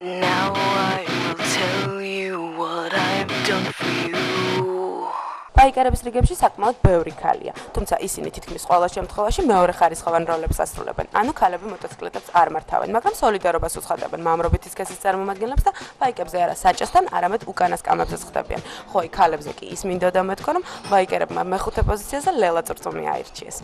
Now I will tell you what I've done for you. ბაიკერების რიგებში საკმაოდ ბევრი ქალია, თუმცა ისინი თითქმის ყველა შემთხვევაში მეორე ხარისხოვან როლებს ასრულებენ. ანუ ქალები მოტოციკლეტებს არ მართავენ, მაგრამ სოლიდარობას უცხადებენ მამრობითი სქესის წარმომადგენლებს და ბაიკებზე არა საჭესთან, არამედ უკანას კამებზე ხდებიან. ხო, ქალებზე კი ის მინდოდა მეთქვა, რომ ბაიკერებმა მეხუთე პოზიციაზე ლელა წურწუმი აირჩიეს.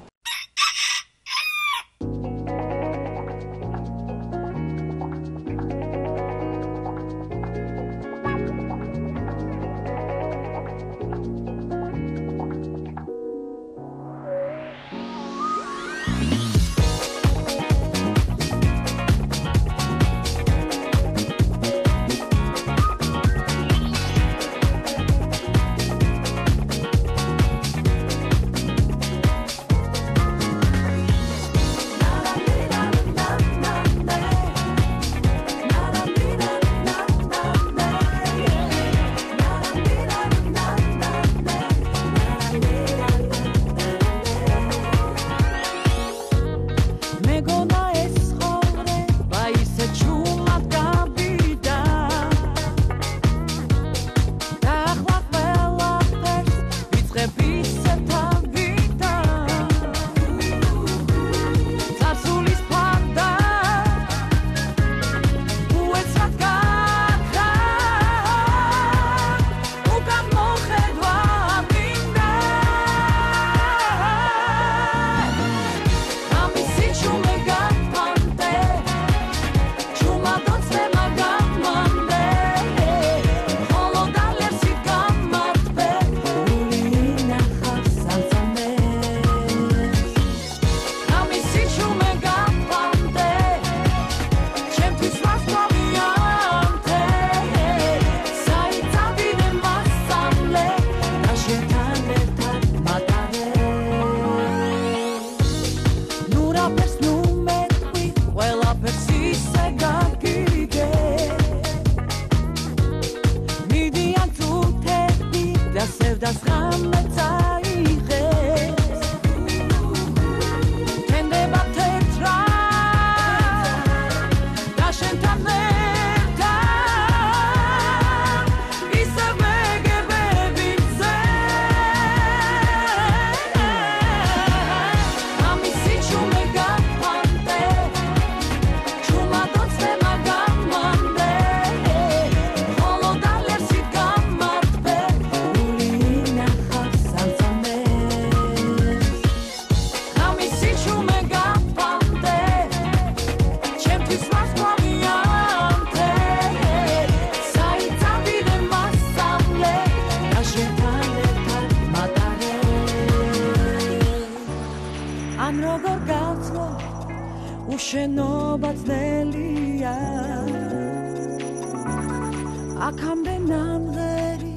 აქამდე ნამდვილი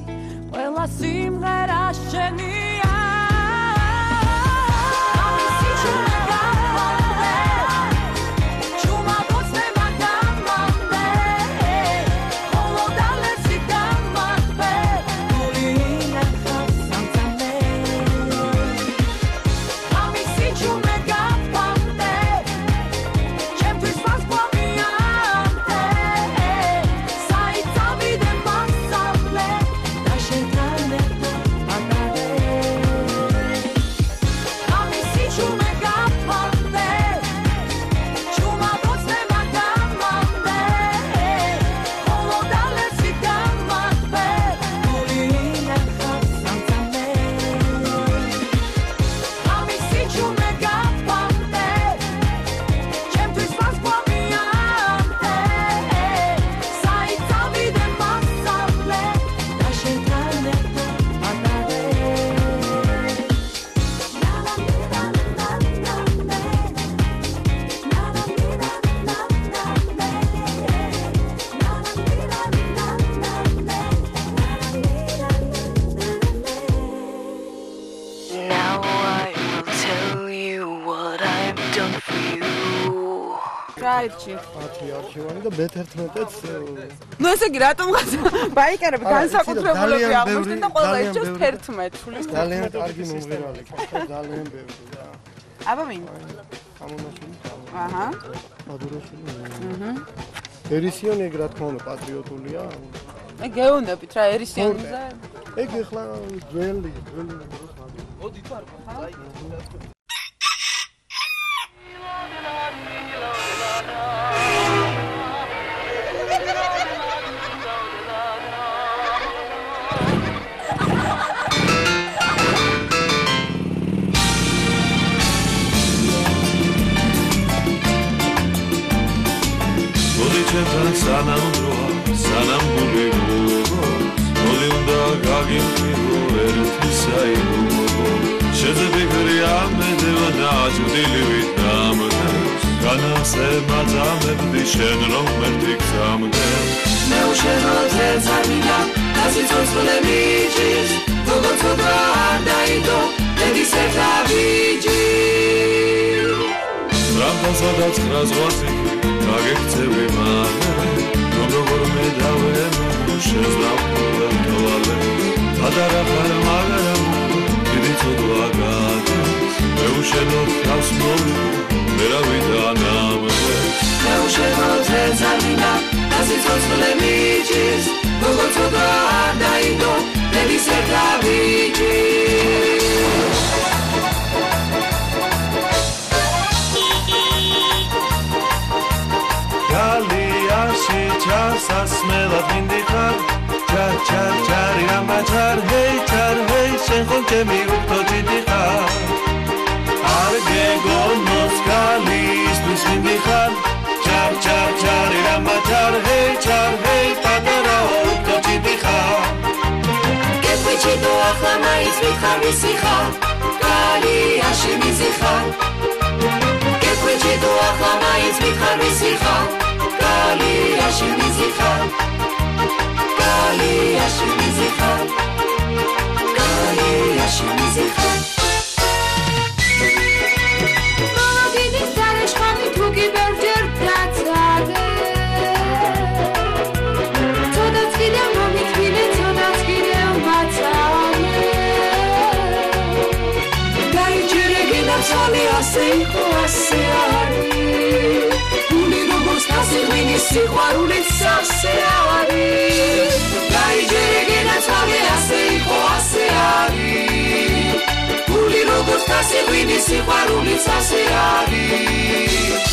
ყველა სიმღერა შენია არქივანი და მე-11-ს ნუ ესე იგი რატომ ბაიკერები განსაკუთრებულები აღმოჩნდნენ და ყველა ერჩევს 11 ფულის ძალიან კარგი მომღერალი ძალიან ბევრი რა აბა ვინ? ამონაშვილი აჰა მადურაშვილი ერისიონი ეგ რა თქმა უნდა პატრიოტულია. აი გეუნებით რა ერისიონზე. ეგ ეხლა ძველი. მოდით არ ხარ? სანამ გული მოდი უნდა გაგიმხილო ერთი საიბო შეძებიგრი ამედევა ნაჭდილივით დამდეს განასემაძამებდი შენ რომ ერთი გზამდეს მე უშენოთე წამიდა დასიცოცხლე მიჭის როგორც ოდვა არ დაიდო ედის ერთა ბიჭი რამდენსაც ხრაზღვაწი გაგექცევი მალე როგორ მე დავემო შეძრავენ თვალე ადარა ხარ მაგრამ დიდი ცოდვა გადის მე უშენოთ თავს მოვი ვერავიდან ამდეს მე უშენოთ ეძავინა დასიცოცხლე მიჭის როგორც ოდვა არ დაიდო ედის ერთა ბიჭი სასმელად მინდიხარ ჩარ ამაჩარ ჰეი შენ ხომ ჩემი უფროჭიდი ხარ არ გეგონოს გალისთვის მინდიხარ ჩარ ამაჩარ ჰეი პატარა უფროჭიდი ხარ გეხვიჩი თუ ახლა მაინც ვიხარ ვისი ხარ გალიაში მიზიხარ გეხვიჩი თუ ახლა მაინც ვიხარ ვისი ხარ Galიაში მიზიხარ Galიაში მიზიხარ Galიაში მიზიხარ მოგიდის დარეშხამი თუ კი ბევრჯერ დაცადე ცოდაც კიდევ მომიწვიდე ცოდაც კიდევ მაცალე გაიჭირე გინაცვალე ასე იყო ასე არის გასიღვინი სიყვარულით სასე არის გაიჯერე გინაცვალე ასე იყო ასე არის გული როგორც გასიღვინი სიყვარულით სასე არის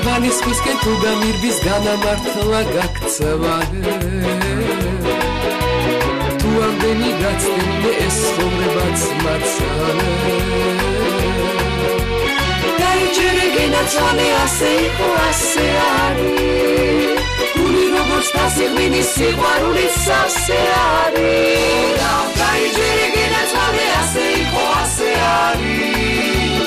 გვანის ხისკენ თუ გამირბის განამართლა გაქცევადე ამდენი გაცდენილე ეს ცხოვრებაც მაცალე გაიჭერე გინაცვალე ასე იყო ასე არის გული როგორც დასიღვინი სიყვარულით სასე არის გაიჭერე გინაცვალე ასე იყო ასე არის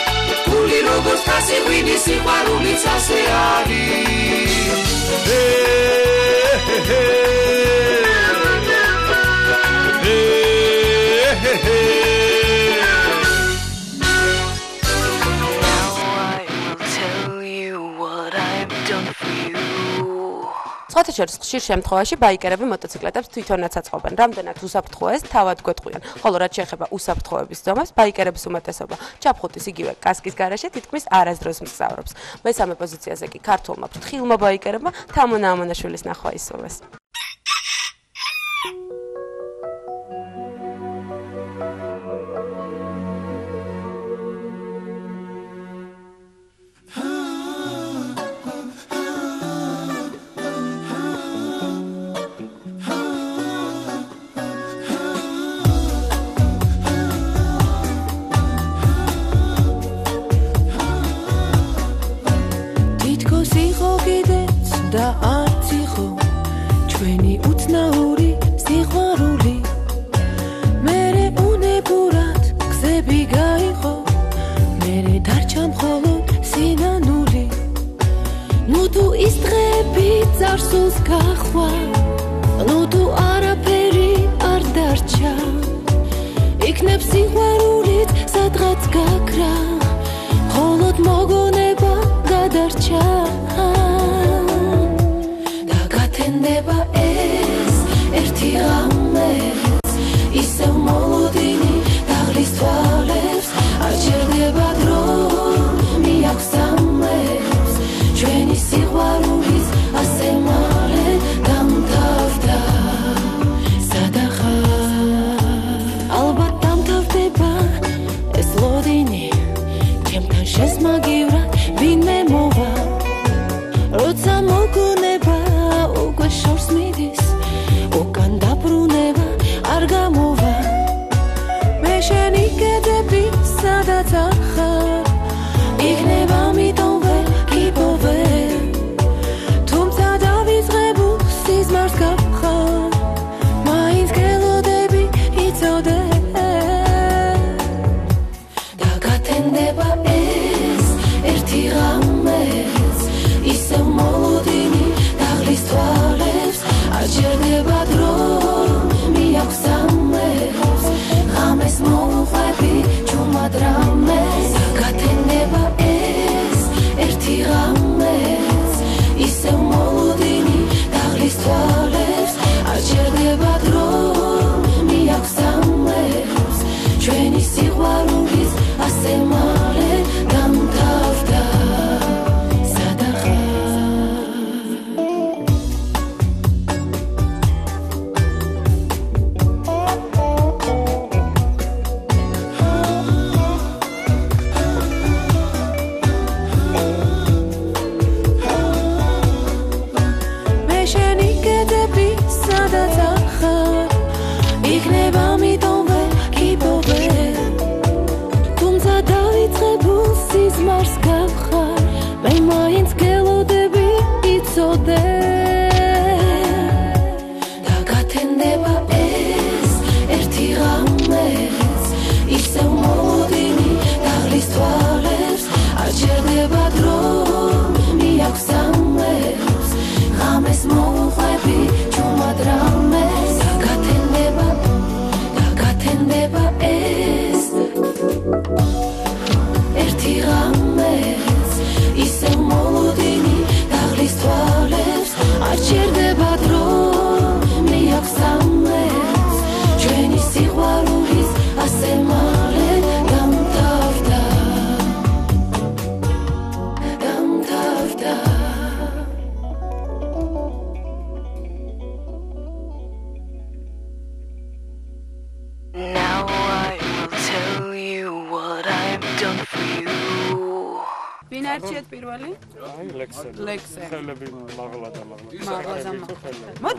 გული როგორც დასიღვინი სიყვარულით სასე არის სხვათა შორის ხშირ შემთხვევაში ბაიკერები მოტოციკლეტებს თვითონაც აწყობენ. რამდენად უსაფრთხოა ეს თავად გვეტყვიან. ხოლო რაც შეეხება უსაფრთხოების ზომას, ბაიკერების უმეტესობა ჩაფხუტის იგივე კასკის გარეშე თითქმის არასდროს მგზავრობს. მესამე პოზიციაზე კი ქართულმა ფრთხილმა ბაიკერებმა თამონა ამონაშვილის ნახვა ისურვეს. და არც იყო ჩვენი უცნაური სიყვარული მერე უნებურად გზები გაიყო მერე დარჩა მხოლოდ სინანული ნუ თუ ის დღები წარსულს გახვა ნუ თუ არაფერი არ დარჩა იქნებ სიყვარულით სადღაც გაქრა მხოლოდ მოგონება გადარჩა ნდება ეს ერთი ღამე შენი კედები სადაც არ ხარ იქნება მიტომ ვერ გიპოვებ თუმცა დავიწყებულ სიზმარს გავხარ მაინც გელოდები იცოდე და გათენდება ეს ერთი ღამეც ისევ მოლოდინი დაღლის თვალებს არ ჯერდება დრო მიაქვს სამებს ღამეს მოვუყვები ჩუმად რამეს გათენდება ეს ერთი ღამეც ისევ მოლოდინი დაღლის თვალებს არ ჯერდება დრო მიაქვს სამებს ჩვენი სიყვარულის ასე მალე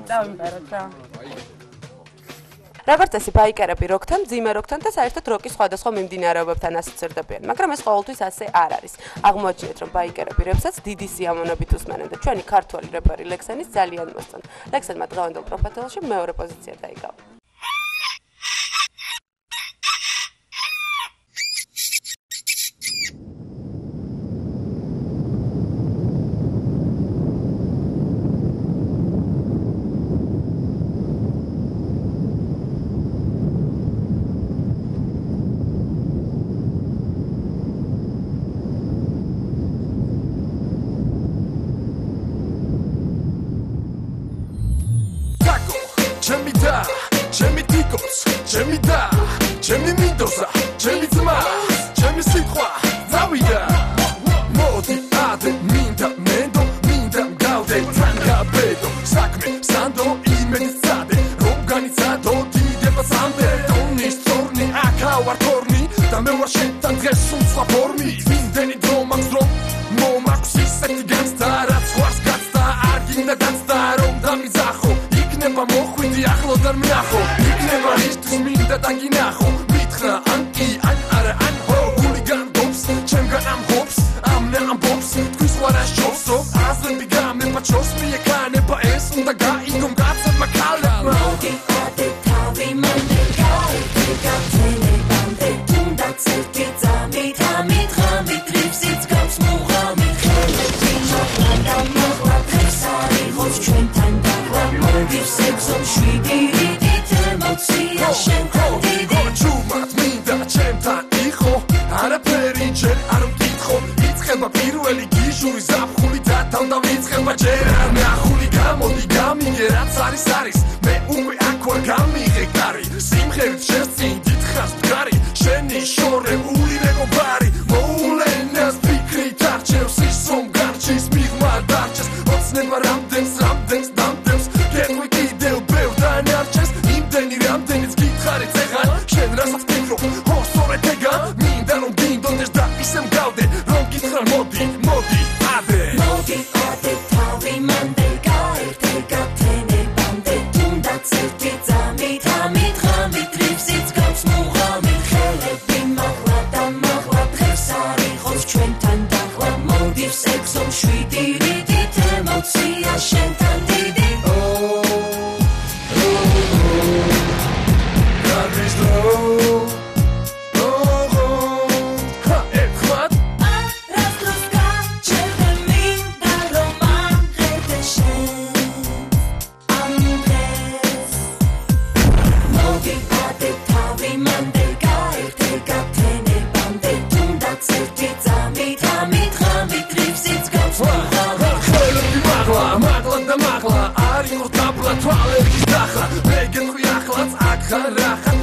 დამთავრდა როგორც წესი ბაიკერები როკთან, მძიმე როკთან და საერთოდ როკის სხვადასხვა მიმდინარეობებთან ასოცირდებიან, მაგრამ ეს ყოველთვის ასე არ არის. აღმოაჩინეთ, რომ ბაიკერები რეპსაც დიდი სიამოვნებით უსმენენ და ჩვენი ქართველი რეპერი ლექსენის ძალიან მოსწონთ. ლექსენმა დღევანდელ პროფესიულში მეორე პოზიცია დაიკავა. მანდე გაერთე გათენებამდე თუნდაც ერთი წამით ამით ღამით რიფსიც გავს ხელები მაღლა მაღლა და მაღლა არის მო დაბლა თვალების დახლა მეგენვი ახლაც აქ ხარ რახან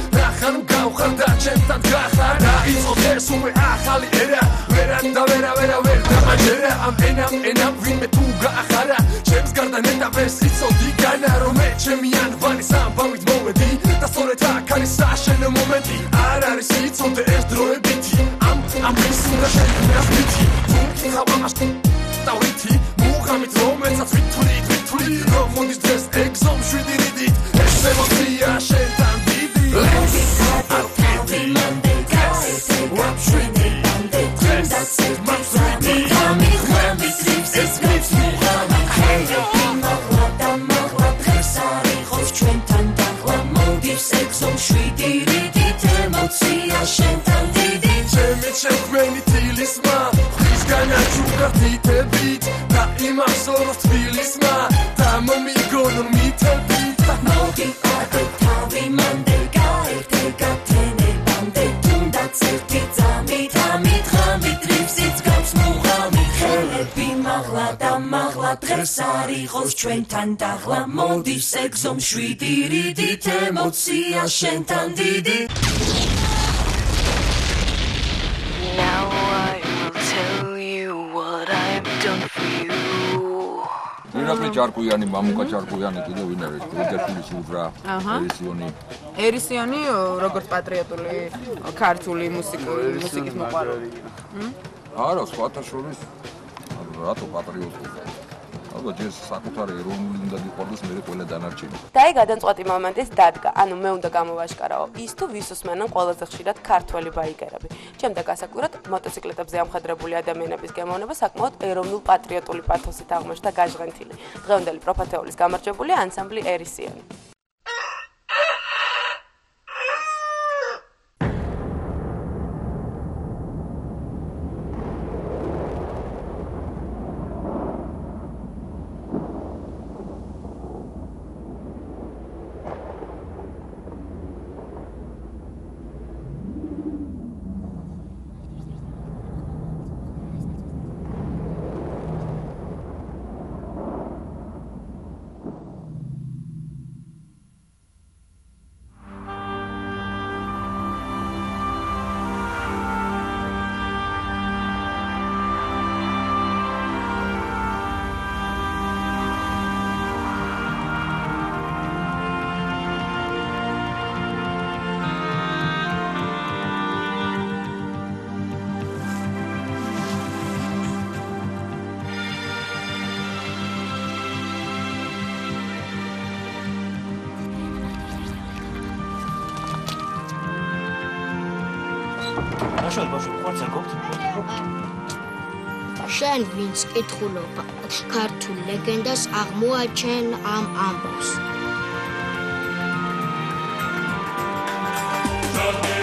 გავხარ და ჩემთან გახარ დაიწყოთ ეს უკვე ახალი ერა ვერანდა ვერ დამაჯერა ამ ენამ ვინმე თუ გაახარა ჩემს გარდა ნეტა ვერ სიცოდი განა რომ მე ჩემი ანბანის ამბავით მოვედი და სწორედ აქ არის საშენო მომენტი არ არის სიცოდე ეს დროებითი ამ ის უნდა შექმნას მითი თუნქი ხავამას დავითი მუღამით რომელსაც ვითვლი რომ მოდის დღეს ეგზომ შვიდი რიდით ეს ემოცია შენთან დიდი თავი მანდე გაერთე გათენებამდე თუნდაც ერთი წამით ამით ღამით რიფსიც გავს ხელები მაღლა და მაღლა დღეს არ იყოს ჩვენთან დაღლა მოდის ეგზომ შვიდი რიდით ემოცია შენთან დიდი ჩემი შექმენი თილისმა განაჩუქა თითებით და იმახსოვროს თბილისმა და მომიგონონ მითებით მოდი აკეთე თავი მანდე გაერთე გათენებამდე თუნდაც ერთი წამით ამით ღამით რიფსიც გავს მუღამი ხელები მაღლა და მაღლა დღეს არ იყოს ჩვენთან დაღლა მოდის ეგზომ შვიდი რიდით ემოცია შენთან დიდი Now I will tell you what I've done for you. ირაკლი ჯარკვიანი, მამუკა ჯარკვიანი კიდე ვინ არის? დედაშვილის უბრა, ერისიონი. ერისიონი როგორც პატრიოტული ქართული მუსიკის მოყვარული. არა, სხვათა შორის რატო პატრიოტული? ალბათ ეს საკუთარი ეროვნული უნდა გიყვარდეს მე ყველა დანარჩენი. და აი გადამწყვეტი მომენტის დადგა, ანუ მე უნდა გამოვაშკარავ ის თუ ვის უსმენენ ყველაზე ხშირად ქართველი ბაიგერები. ჩემ და გასაკვირად მოტოციკლეტებზე ამხედრებული ადამიანების გემოვნება საკმაოდ ეროვნულ პატრიოტული პათოსით აღმოჩნდა გაჟღენთილი. დღევანდელი პროფათეულის გამარჯვებულია ანსამბლი ერისიონი. შენ ვინც კითხულობა ქართულ ლეგენდას აღმოაჩენ ამ ამბავს Sara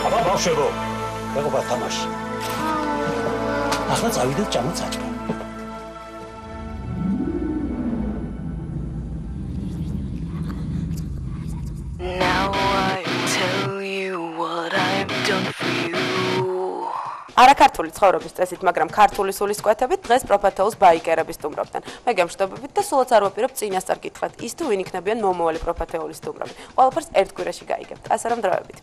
აბა ბავშვებო, მეგობა თამაში. ახლა წავიდეთ ჭამოთ. Now I tell you what I've done for you. არაქართული ცხოვრების წესით, მაგრამ ქართული სულისკვეთებით დღეს პროფეთეულს ბაიკერები სტუმრობდნენ. მე გემშვიდობებით და სულაც არ ვაპირებ წინასწარ გითხრათ ის თუ ვინ იქნებიან მომავალი პროფეთეულის სტუმრები. ყველაფერს ერთ კვირაში გაიგებთ. ასე რომ დროებით.